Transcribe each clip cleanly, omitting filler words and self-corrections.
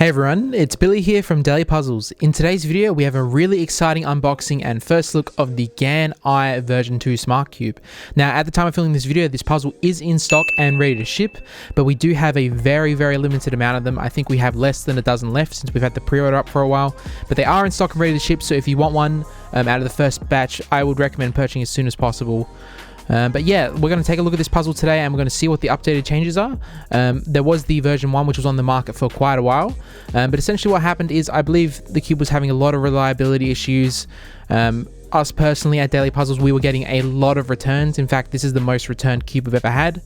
Hey everyone, it's Billy here from Daily Puzzles. In today's video, we have a really exciting unboxing and first look of the GAN version 2 Smart Cube. Now, at the time of filming this video, this puzzle is in stock and ready to ship, but we do have a very limited amount of them. I think we have less than a dozen left since we've had the pre-order up for a while, but they are in stock and ready to ship, so if you want one out of the first batch, I would recommend purchasing as soon as possible. But yeah, we're going to take a look at this puzzle today and we're going to see what the updated changes are. There was the version 1 which was on the market for quite a while, but essentially what happened is I believe the cube was having a lot of reliability issues. Us personally at Daily Puzzles, we were getting a lot of returns. In fact, this is the most returned cube we've ever had.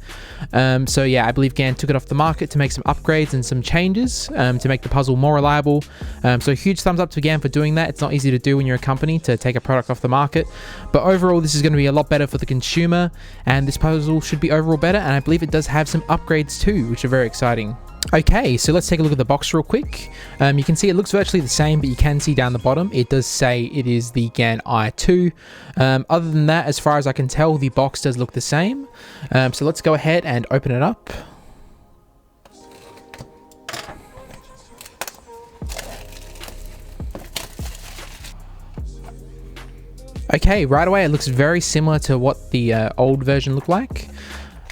So yeah, I believe GAN took it off the market to make some upgrades and some changes to make the puzzle more reliable. So huge thumbs up to GAN for doing that. It's not easy to do when you're a company to take a product off the market. But overall, this is going to be a lot better for the consumer, and this puzzle should be overall better. And I believe it does have some upgrades too, which are very exciting. Okay, so let's take a look at the box real quick. You can see it looks virtually the same, but you can see down the bottom it does say it is the GAN i2. Other than that, as far as I can tell, the box does look the same. So let's go ahead and open it up. Okay, right away it looks very similar to what the old version looked like.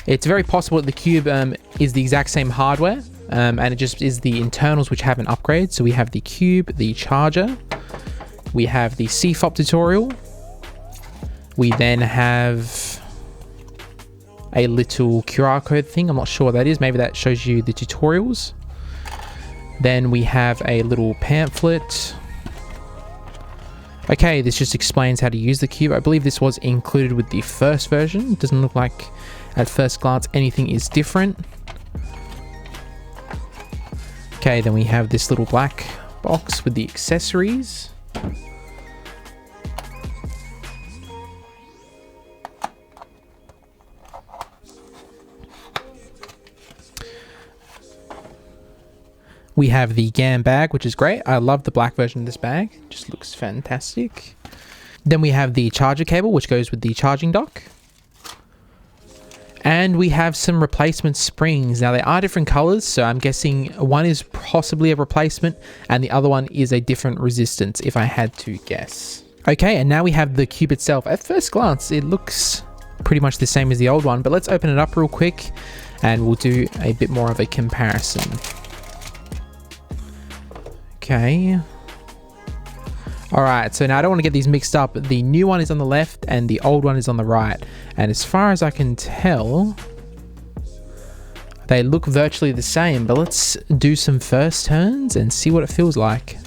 It's very possible that the cube is the exact same hardware, and it just is the internals which have an upgrade. So we have the cube, the charger, we have the CFOP tutorial, we then have a little QR code thing. I'm not sure what that is. Maybe that shows you the tutorials. Then we have a little pamphlet. Okay, this just explains how to use the cube. I believe this was included with the first version. It doesn't look like at first glance anything is different. Okay, then we have this little black box with the accessories. We have the GAN bag, which is great. I love the black version of this bag. It just looks fantastic. Then we have the charger cable, which goes with the charging dock. And we have some replacement springs. Now, they are different colors, so I'm guessing one is possibly a replacement and the other one is a different resistance, if I had to guess. Okay, and now we have the cube itself. At first glance, it looks pretty much the same as the old one, but let's open it up real quick and we'll do a bit more of a comparison. Okay. Alright, so now I don't want to get these mixed up. The new one is on the left and the old one is on the right. And as far as I can tell, they look virtually the same. But let's do some first turns and see what it feels like.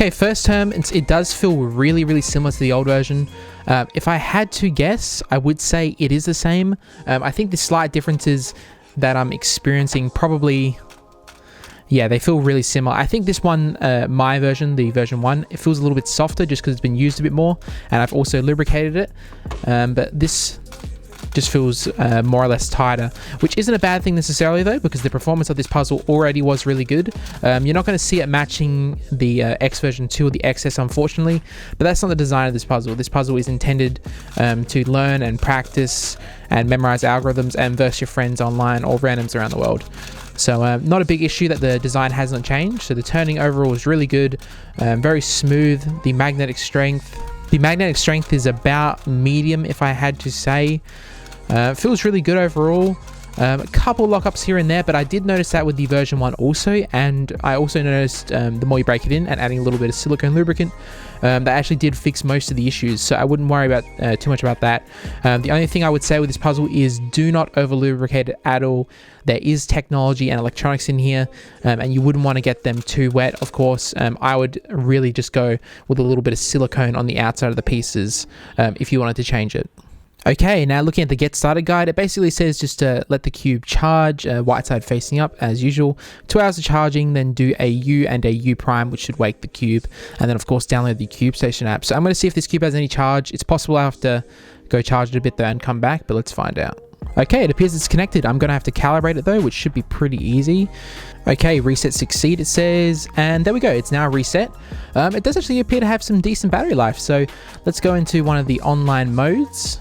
Okay, first term, it does feel really similar to the old version. If I had to guess, I would say it is the same. I think the slight differences that I'm experiencing probably, yeah, they feel really similar. I think this one, my version, the version 1, it feels a little bit softer just because it's been used a bit more, and I've also lubricated it. But this just feels more or less tighter, which isn't a bad thing necessarily though, because the performance of this puzzle already was really good. You're not going to see it matching the X version 2 or the XS, unfortunately, but that's not the design of this puzzle. This puzzle is intended to learn and practice and memorize algorithms and verse your friends online or randoms around the world. So not a big issue that the design hasn't changed. So the turning overall is really good, very smooth. The magnetic strength is about medium, if I had to say. Feels really good overall. A couple lockups here and there, but I did notice that with the version 1 also, and I also noticed the more you break it in and adding a little bit of silicone lubricant, that actually did fix most of the issues, so I wouldn't worry about too much about that. The only thing I would say with this puzzle is do not over lubricate it at all. There is technology and electronics in here, and you wouldn't want to get them too wet, of course. I would really just go with a little bit of silicone on the outside of the pieces if you wanted to change it. Okay, now looking at the Get Started guide, it basically says just to let the cube charge, white side facing up as usual, 2 hours of charging, then do a U and a U prime, which should wake the cube, and then of course download the Cube Station app. So I'm going to see if this cube has any charge. It's possible I have to go charge it a bit there and come back, but let's find out. Okay, it appears it's connected. I'm going to have to calibrate it though, which should be pretty easy. Okay, reset succeed it says, and there we go, it's now reset. It does actually appear to have some decent battery life, so let's go into one of the online modes.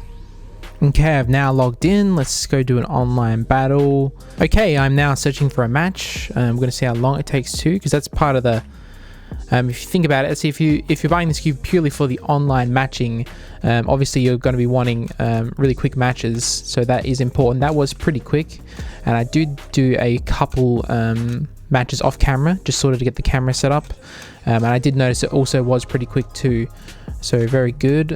Okay, I've now logged in. Let's go do an online battle. Okay, I'm now searching for a match. I'm going to see how long it takes to, because that's part of the... if you think about it, let's see, if you're buying this cube purely for the online matching, obviously you're going to be wanting really quick matches, so that is important. That was pretty quick, and I did do a couple matches off camera, just sort of to get the camera set up, and I did notice it also was pretty quick too, so very good.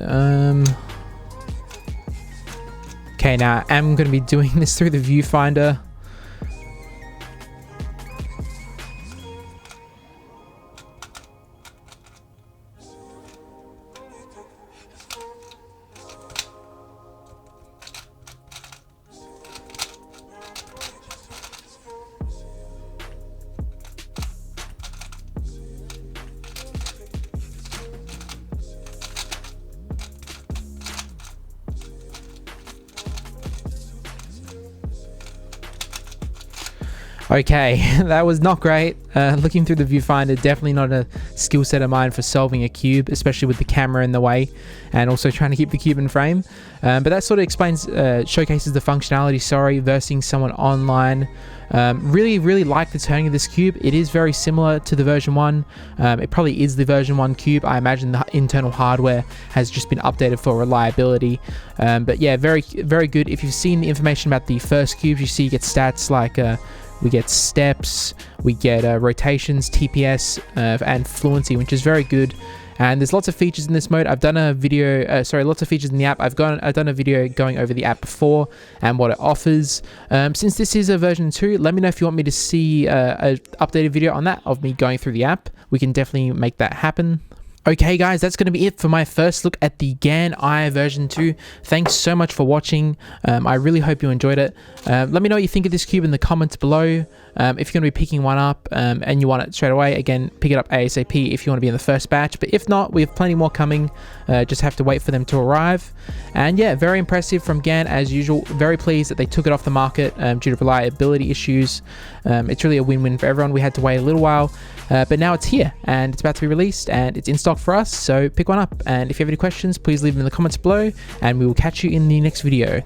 Okay, now I'm going to be doing this through the viewfinder. Okay, that was not great. Looking through the viewfinder, definitely not a skill set of mine for solving a cube, especially with the camera in the way and also trying to keep the cube in frame. But that sort of explains, showcases the functionality, versing someone online. Really like the turning of this cube. It is very similar to the version 1. It probably is the version 1 cube. I imagine the internal hardware has just been updated for reliability. But yeah, very good. If you've seen the information about the first cubes, you see you get stats like we get steps, we get rotations, TPS, and fluency, which is very good. And there's lots of features in this mode. I've done a video, lots of features in the app. I've done a video going over the app before and what it offers. Since this is a version 2, let me know if you want me to see an updated video on that, of me going through the app. We can definitely make that happen. Okay guys, that's going to be it for my first look at the GAN version 2. Thanks so much for watching. I really hope you enjoyed it. Let me know what you think of this cube in the comments below. If you're going to be picking one up and you want it straight away, again, pick it up ASAP if you want to be in the first batch. But if not, we have plenty more coming. Just have to wait for them to arrive. And yeah, very impressive from GAN as usual. Very pleased that they took it off the market due to reliability issues. It's really a win-win for everyone. We had to wait a little while. But now it's here and it's about to be released and it's in stock for us, so pick one up. And if you have any questions, please leave them in the comments below and we will catch you in the next video.